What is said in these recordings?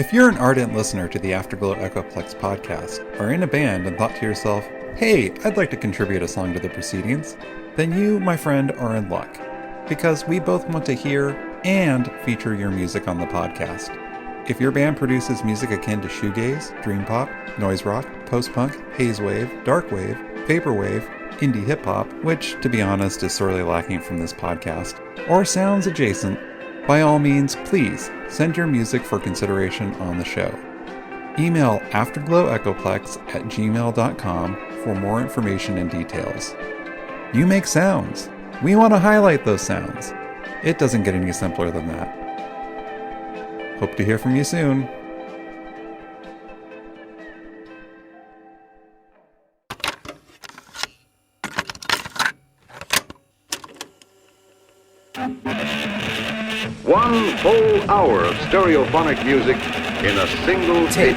If you're an ardent listener to the Afterglow Echoplex podcast, or in a band and thought to yourself, hey, I'd like to contribute a song to the proceedings, then you, my friend, are in luck. Because we both want to hear and feature your music on the podcast. If your band produces music akin to shoegaze, dream pop, noise rock, post-punk, haze wave, dark wave, vaporwave, indie hip-hop, which, to be honest, is sorely lacking from this podcast, or sounds adjacent, by all means, please send your music for consideration on the show. Email afterglowechoplex@gmail.com for more information and details. You make sounds. We want to highlight those sounds. It doesn't get any simpler than that. Hope to hear from you soon. One full hour of stereophonic music in a single tape.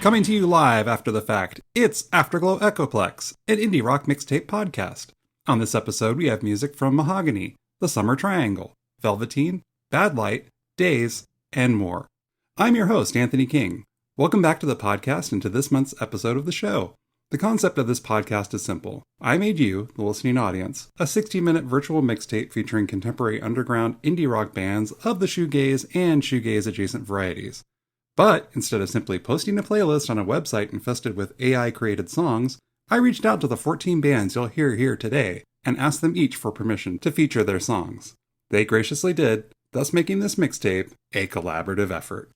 Coming to you live after the fact, it's Afterglow Echoplex, an indie rock mixtape podcast. On this episode, we have music from Mahogany, The Summer Triangle, Velveteen, Bad Light, Days, and more. I'm your host, Anthony King. Welcome back to the podcast and to this month's episode of the show. The concept of this podcast is simple. I made you, the listening audience, a 60-minute virtual mixtape featuring contemporary underground indie rock bands of the shoegaze and shoegaze-adjacent varieties. But instead of simply posting a playlist on a website infested with AI-created songs, I reached out to the 14 bands you'll hear here today and asked them each for permission to feature their songs. They graciously did, thus making this mixtape a collaborative effort.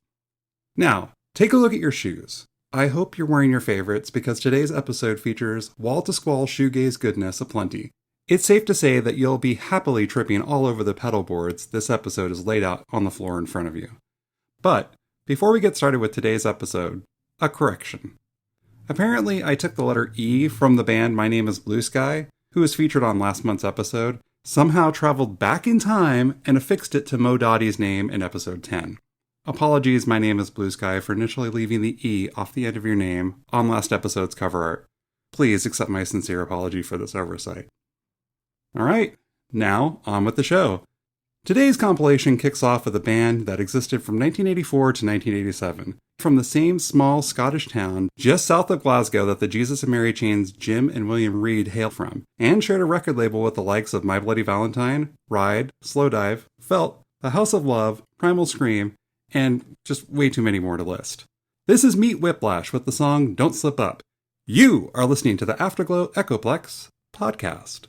Now, take a look at your shoes. I hope you're wearing your favorites because today's episode features wall-to-squall shoegaze goodness aplenty. It's safe to say that you'll be happily tripping all over the pedal boards this episode is laid out on the floor in front of you. But before we get started with today's episode, a correction. Apparently, I took the letter E from the band My Name is Blue Sky, who was featured on last month's episode, somehow traveled back in time and affixed it to Mo Dottie's name in episode 10. Apologies, My Name is Blue Sky, for initially leaving the E off the end of your name on last episode's cover art. Please accept my sincere apology for this oversight. Alright, now on with the show. Today's compilation kicks off with a band that existed from 1984 to 1987, from the same small Scottish town just south of Glasgow that the Jesus and Mary Chain's Jim and William Reid hail from, and shared a record label with the likes of My Bloody Valentine, Ride, Slowdive, Felt, The House of Love, Primal Scream, and just way too many more to list. This is Meat Whiplash with the song Don't Slip Up. You are listening to the Afterglow Echoplex podcast.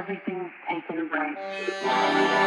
everything's taken away.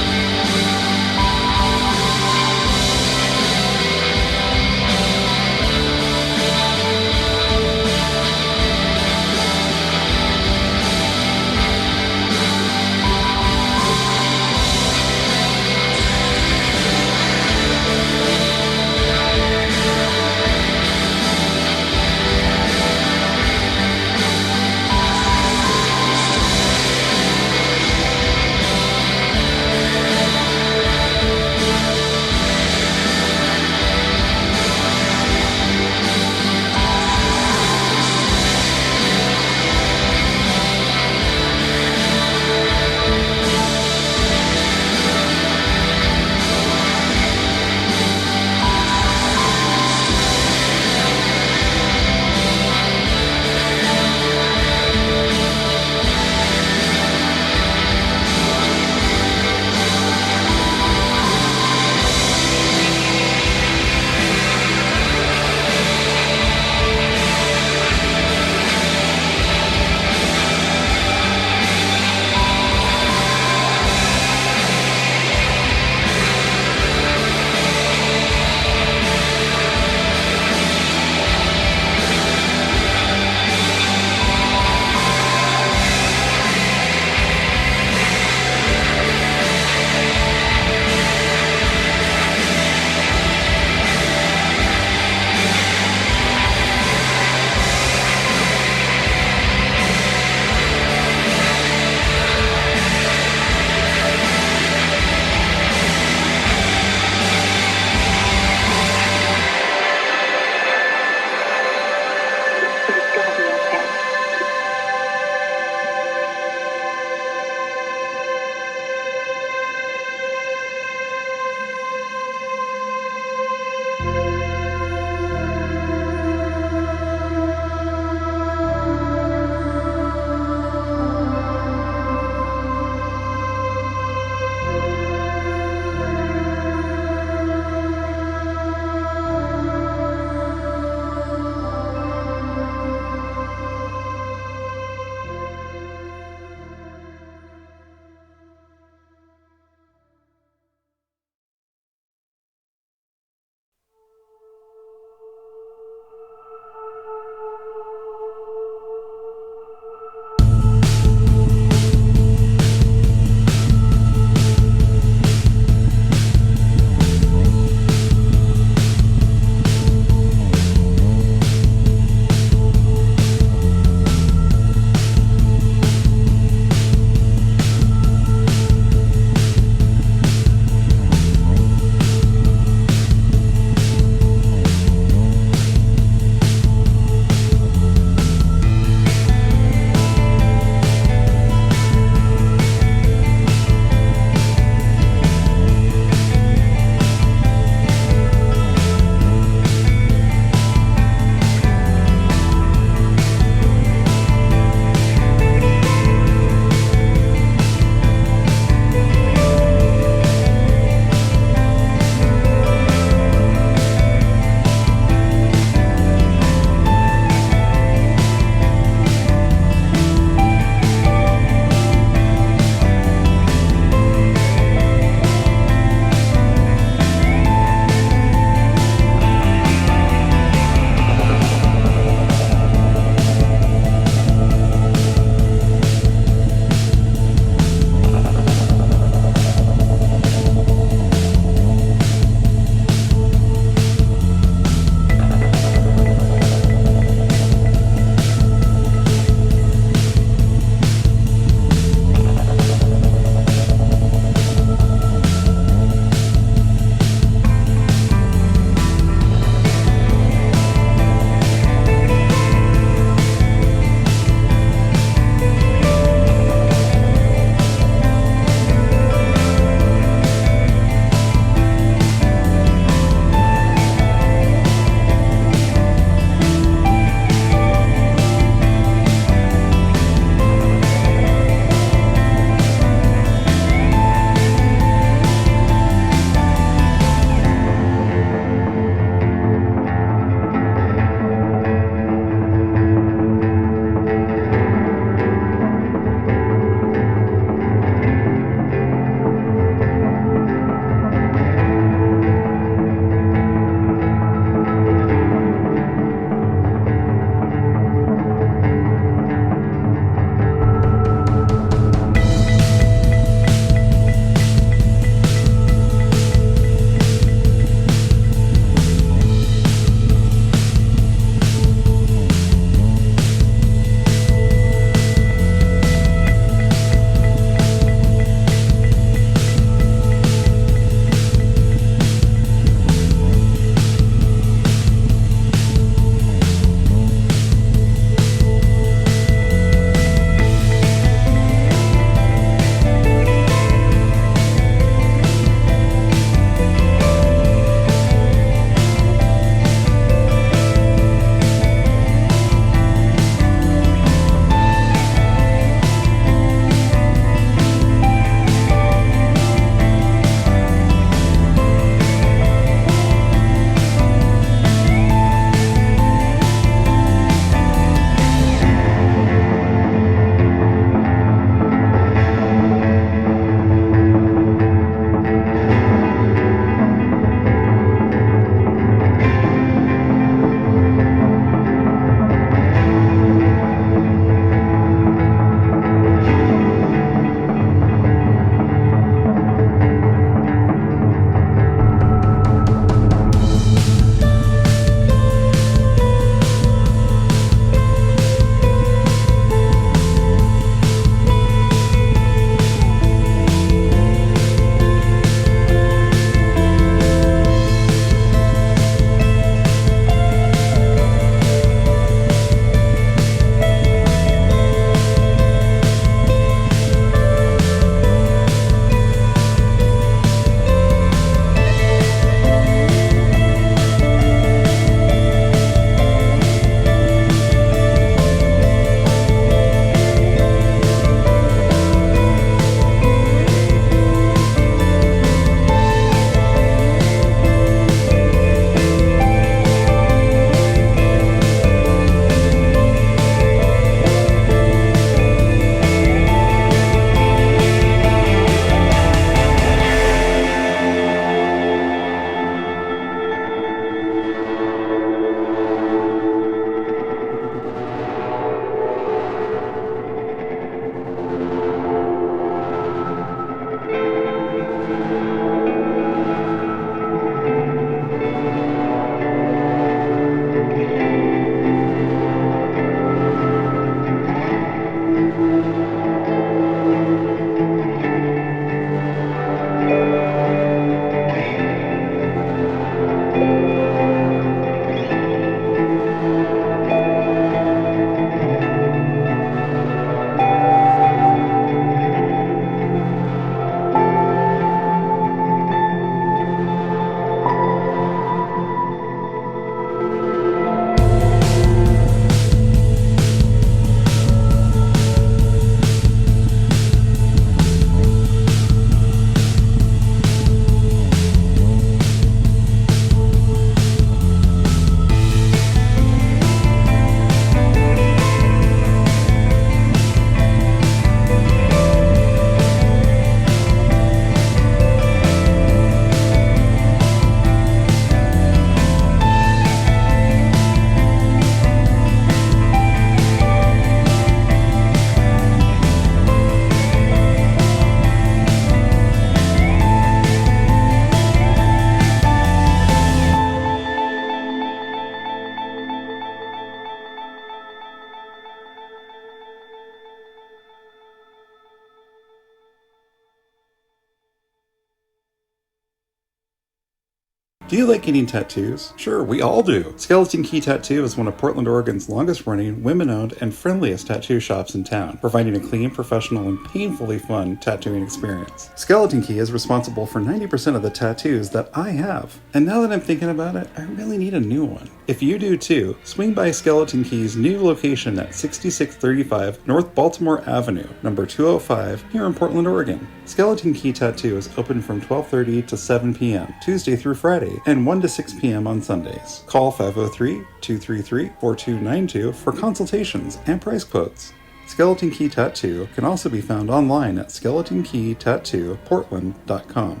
Do you like getting tattoos? Sure, we all do. Skeleton Key Tattoo is one of Portland, Oregon's longest-running, women-owned, and friendliest tattoo shops in town, providing a clean, professional, and painfully fun tattooing experience. Skeleton Key is responsible for 90% of the tattoos that I have. And now that I'm thinking about it, I really need a new one. If you do too, swing by Skeleton Key's new location at 6635 North Baltimore Avenue, number 205, here in Portland, Oregon. Skeleton Key Tattoo is open from 12:30 to 7 p.m., Tuesday through Friday, and 1 to 6 p.m. on Sundays. Call 503-233-4292 for consultations and price quotes. Skeleton Key Tattoo can also be found online at skeletonkeytattooportland.com.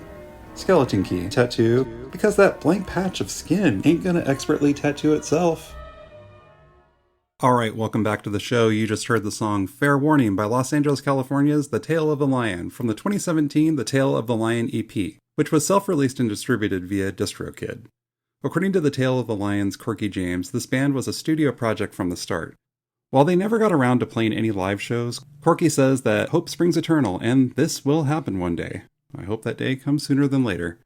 Skeleton Key Tattoo, because that blank patch of skin ain't gonna expertly tattoo itself. Alright, welcome back to the show. You just heard the song Fair Warning by Los Angeles, California's The Tale of the Lion from the 2017 The Tale of the Lion EP, which was self-released and distributed via DistroKid. According to The Tale of the Lion's Corky James, this band was a studio project from the start. While they never got around to playing any live shows, Corky says that hope springs eternal, and this will happen one day. I hope that day comes sooner than later.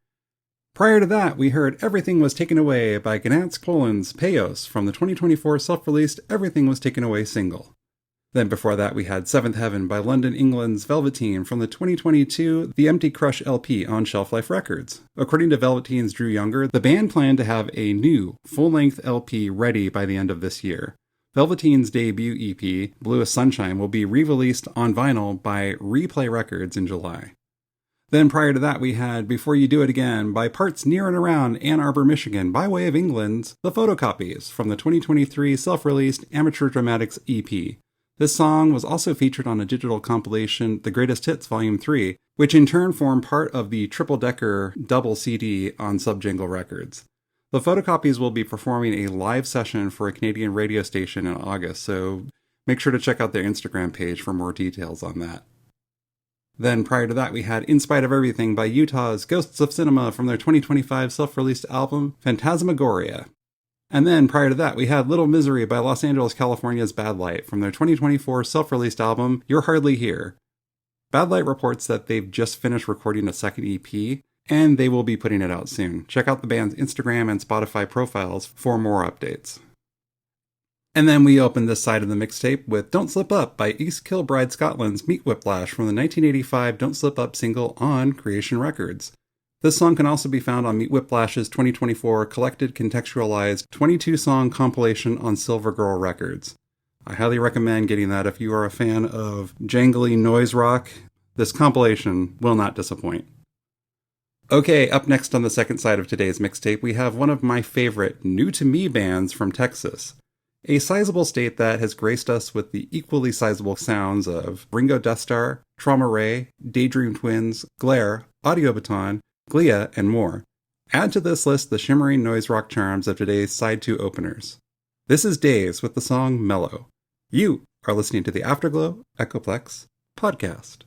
Prior to that, we heard Everything Was Taken Away by Gdansk, Poland's Pejos from the 2024 self-released Everything Was Taken Away single. Then before that, we had Seventh Heaven by London, England's Velveteen from the 2022 The Empty Crush LP on Shelf Life Records. According to Velveteen's Drew Younger, the band planned to have a new, full-length LP ready by the end of this year. Velveteen's debut EP, Blue as Sunshine, will be re-released on vinyl by Replay Records in July. Then prior to that, we had Before You Do It Again by Parts Near and Around Ann Arbor, Michigan, by way of England's The Photocopies from the 2023 self-released Amateur Dramatics EP. This song was also featured on a digital compilation, The Greatest Hits Volume 3, which in turn formed part of the triple-decker double CD on Subjangle Records. The Photocopies will be performing a live session for a Canadian radio station in August, so make sure to check out their Instagram page for more details on that. Then prior to that, we had In Spite of Everything by Utah's Ghosts of Cinema from their 2025 self-released album, Phantasmagoria. And then prior to that, we had Little Misery by Los Angeles, California's Bad Light from their 2024 self-released album, You're Hardly Here. Bad Light reports that they've just finished recording a second EP, and they will be putting it out soon. Check out the band's Instagram and Spotify profiles for more updates. And then we opened this side of the mixtape with Don't Slip Up by East Kilbride, Scotland's Meat Whiplash from the 1985 Don't Slip Up single on Creation Records. This song can also be found on Meat Whiplash's 2024 collected contextualized 22-song compilation on Silver Girl Records. I highly recommend getting that if you are a fan of jangly noise rock. This compilation will not disappoint. Okay, up next on the second side of today's mixtape, we have one of my favorite new-to-me bands from Texas. A sizable state that has graced us with the equally sizable sounds of Ringo Dustar, Trauma Ray, Daydream Twins, Glare, Audio Baton, Glia, and more. Add to this list the shimmering noise rock charms of today's side 2 openers. This is Days with the song Mellow. You are listening to the Afterglow Echoplex podcast.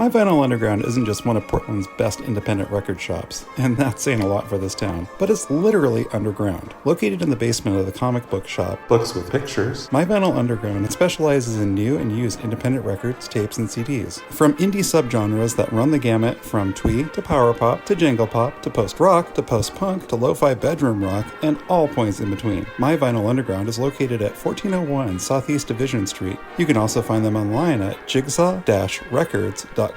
My Vinyl Underground isn't just one of Portland's best independent record shops, and that's saying a lot for this town, but it's literally underground. Located in the basement of the comic book shop, Books with Pictures, My Vinyl Underground specializes in new and used independent records, tapes, and CDs. From indie subgenres that run the gamut from twee to power pop to jangle pop to post-rock to post-punk to lo-fi bedroom rock and all points in between. My Vinyl Underground is located at 1401 Southeast Division Street. You can also find them online at jigsaw-records.com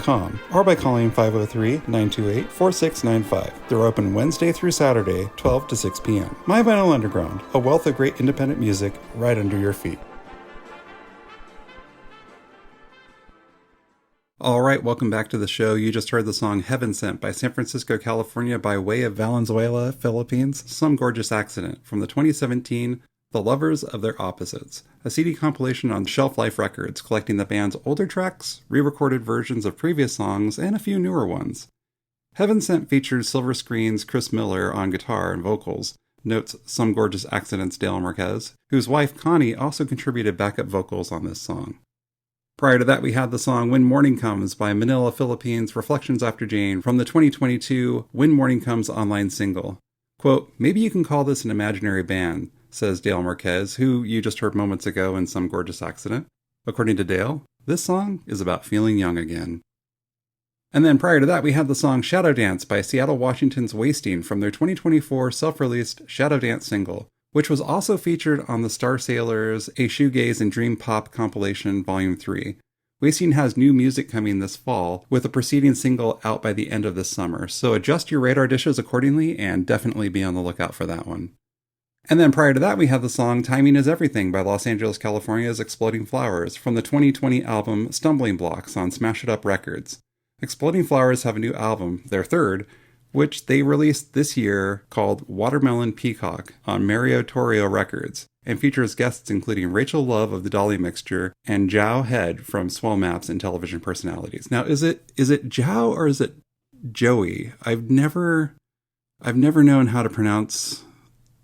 or by calling 503-928-4695. They're open Wednesday through Saturday, 12 to 6 p.m. My Vinyl Underground, a wealth of great independent music right under your feet. Alright, welcome back to the show. You just heard the song Heaven Sent by San Francisco, California by way of Valenzuela, Philippines. Some Gorgeous Accident from the 2017 The Lovers of Their Opposites, a CD compilation on Shelf Life Records, collecting the band's older tracks, re-recorded versions of previous songs, and a few newer ones. Heaven Sent features Silver Screen's Chris Miller on guitar and vocals, notes Some Gorgeous Accident's Dale Marquez, whose wife Connie also contributed backup vocals on this song. Prior to that, we had the song When Morning Comes by Manila, Philippines, Reflections After Jane from the 2022 When Morning Comes online single. Quote, "Maybe you can call this an imaginary band," says Dale Marquez, who you just heard moments ago in Some Gorgeous Accident. According to Dale, this song is about feeling young again. And then prior to that, we had the song Shadow Dance by Seattle, Washington's Wasting from their 2024 self-released Shadow Dance single, which was also featured on the Star Sailors A Shoegaze and Dream Pop compilation Volume 3. Wasting has new music coming this fall, with the preceding single out by the end of this summer, so adjust your radar dishes accordingly and definitely be on the lookout for that one. And then prior to that, we had the song Timing is Everything by Los Angeles, California's Exploding Flowers from the 2020 album Stumbling Blocks on Smash It Up Records. Exploding Flowers have a new album, their third, which they released this year called Watermelon Peacock on Mario Torrio Records, and features guests including Rachel Love of the Dolly Mixture and Zhao Head from Swell Maps and Television Personalities. Now, is it Zhao or is it Joey? I've never known how to pronounce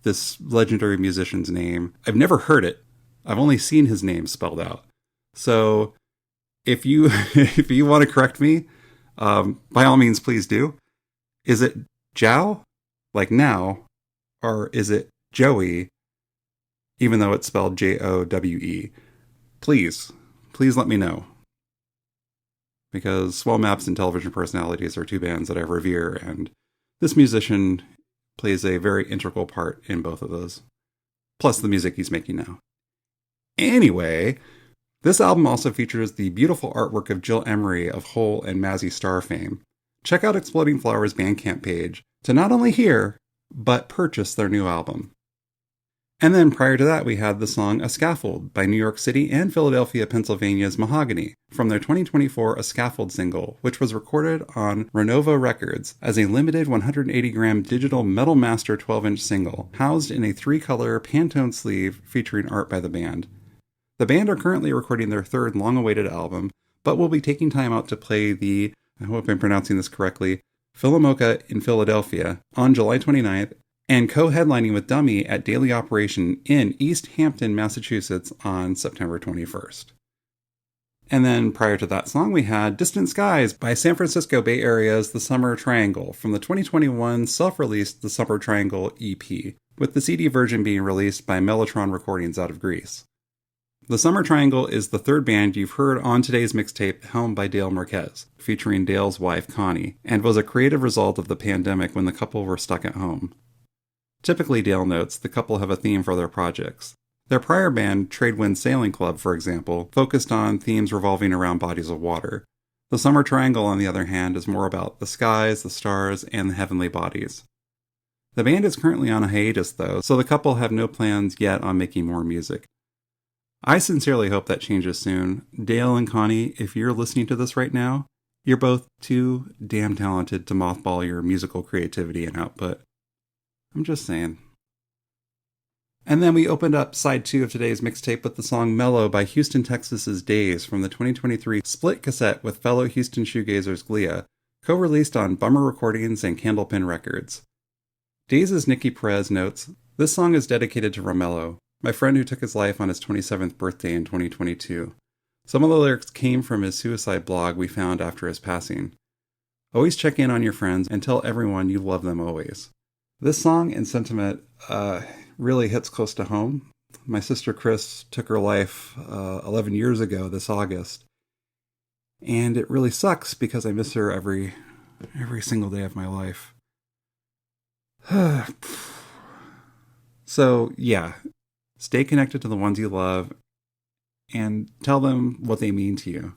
this legendary musician's name. I've never heard it. I've only seen his name spelled out. So if you if you want to correct me, by all means, please do. Is it Zhao, like now, or is it Joey, even though it's spelled Jowe? Please let me know. Because Swell Maps and Television Personalities are two bands that I revere, and this musician plays a very integral part in both of those. Plus the music he's making now. Anyway, this album also features the beautiful artwork of Jill Emery of Hole and Mazzy Star fame. Check out Exploding Flowers' BandCamp page to not only hear, but purchase their new album. And then prior to that, we had the song A Scaffold by New York City and Philadelphia, Pennsylvania's Mahogany from their 2024 A Scaffold single, which was recorded on Renova Records as a limited 180-gram digital Metal Master 12-inch single, housed in a 3-color Pantone sleeve featuring art by the band. The band are currently recording their third long-awaited album, but will be taking time out to play the, I hope I'm pronouncing this correctly, Philharmonica in Philadelphia on July 29th, and co-headlining with Dummy at Daily Operation in East Hampton, Massachusetts on September 21st. And then prior to that song, we had Distant Skies by San Francisco Bay Area's The Summer Triangle from the 2021 self-released The Summer Triangle EP, with the CD version being released by Mellotron Recordings out of Greece. The Summer Triangle is the third band you've heard on today's mixtape, helmed by Dale Marquez, featuring Dale's wife Connie, and was a creative result of the pandemic when the couple were stuck at home. Typically, Dale notes, the couple have a theme for their projects. Their prior band, Tradewind Sailing Club, for example, focused on themes revolving around bodies of water. The Summer Triangle, on the other hand, is more about the skies, the stars, and the heavenly bodies. The band is currently on a hiatus, though, so the couple have no plans yet on making more music. I sincerely hope that changes soon. Dale and Connie, if you're listening to this right now, you're both too damn talented to mothball your musical creativity and output. I'm just saying. And then we opened up side 2 of today's mixtape with the song Mellow by Houston, Texas's Days from the 2023 split cassette with fellow Houston shoegazers Glia, co-released on Bummer Recordings and Candlepin Records. Days' Nikki Perez notes, "This song is dedicated to Romello, my friend who took his life on his 27th birthday in 2022. Some of the lyrics came from his suicide blog we found after his passing. Always check in on your friends and tell everyone you love them always. This song and sentiment really hits close to home. My sister Chris took her life 11 years ago this August. And it really sucks because I miss her every single day of my life. So, yeah, stay connected to the ones you love and tell them what they mean to you.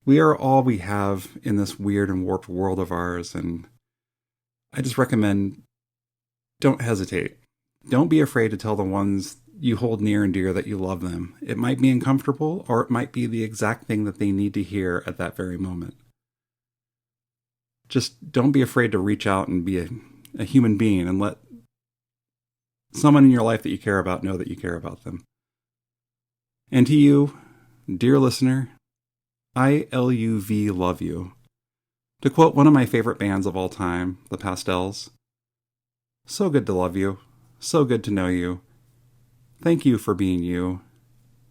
We are all we have in this weird and warped world of ours, and I just recommend don't hesitate. Don't be afraid to tell the ones you hold near and dear that you love them. It might be uncomfortable, or it might be the exact thing that they need to hear at that very moment. Just don't be afraid to reach out and be a human being and let someone in your life that you care about know that you care about them. And to you, dear listener, I love you. To quote one of my favorite bands of all time, the Pastels, so good to love you, so good to know you. Thank you for being you.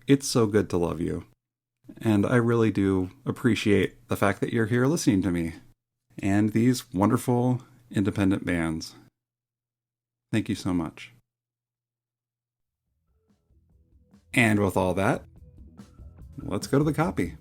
It's so good to love you. And I really do appreciate the fact that you're here listening to me and these wonderful independent bands. Thank you so much. And with all that, let's go to the copy.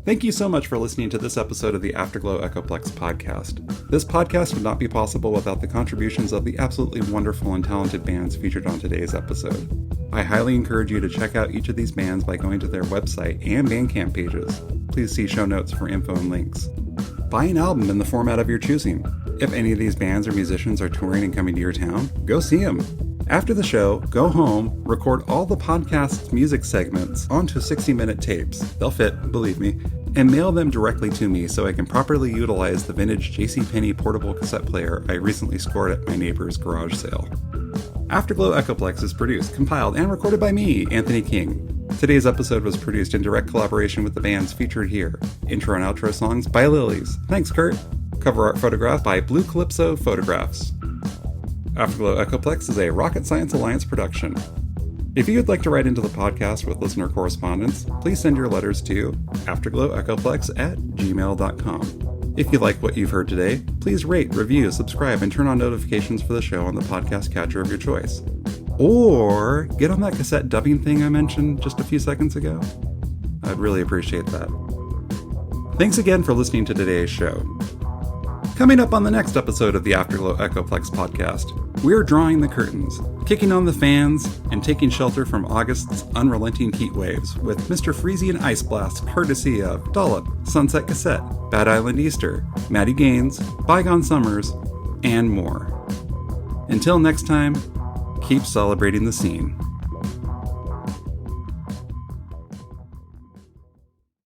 Thank you so much for listening to this episode of the Afterglow Echoplex podcast. This podcast would not be possible without the contributions of the absolutely wonderful and talented bands featured on today's episode. I highly encourage you to check out each of these bands by going to their website and BandCamp pages. Please see show notes for info and links. Buy an album in the format of your choosing. If any of these bands or musicians are touring and coming to your town, go see them. After the show, go home, record all the podcast's music segments onto 60-minute tapes. They'll fit, believe me, and mail them directly to me so I can properly utilize the vintage JCPenney portable cassette player I recently scored at my neighbor's garage sale. Afterglow Echoplex is produced, compiled, and recorded by me, Anthony King. Today's episode was produced in direct collaboration with the bands featured here. Intro and outro songs by Lilies. Thanks, Kurt. Cover art photograph by Blue Calypso Photographs. Afterglow Echoplex is a Rocket Science Alliance production. If you'd like to write into the podcast with listener correspondence, please send your letters to afterglowechoplex@gmail.com. If you like what you've heard today, please rate, review, subscribe, and turn on notifications for the show on the podcast catcher of your choice. Or get on that cassette dubbing thing I mentioned just a few seconds ago. I'd really appreciate that. Thanks again for listening to today's show. Coming up on the next episode of the Afterglow Echoplex podcast, we're drawing the curtains, kicking on the fans, and taking shelter from August's unrelenting heat waves with Mr. Freezy Ice Blast courtesy of Dollop, Sunset Cassette, Bad Island Easter, Maddie Gaines, Bygone Summers, and more. Until next time, keep celebrating the scene.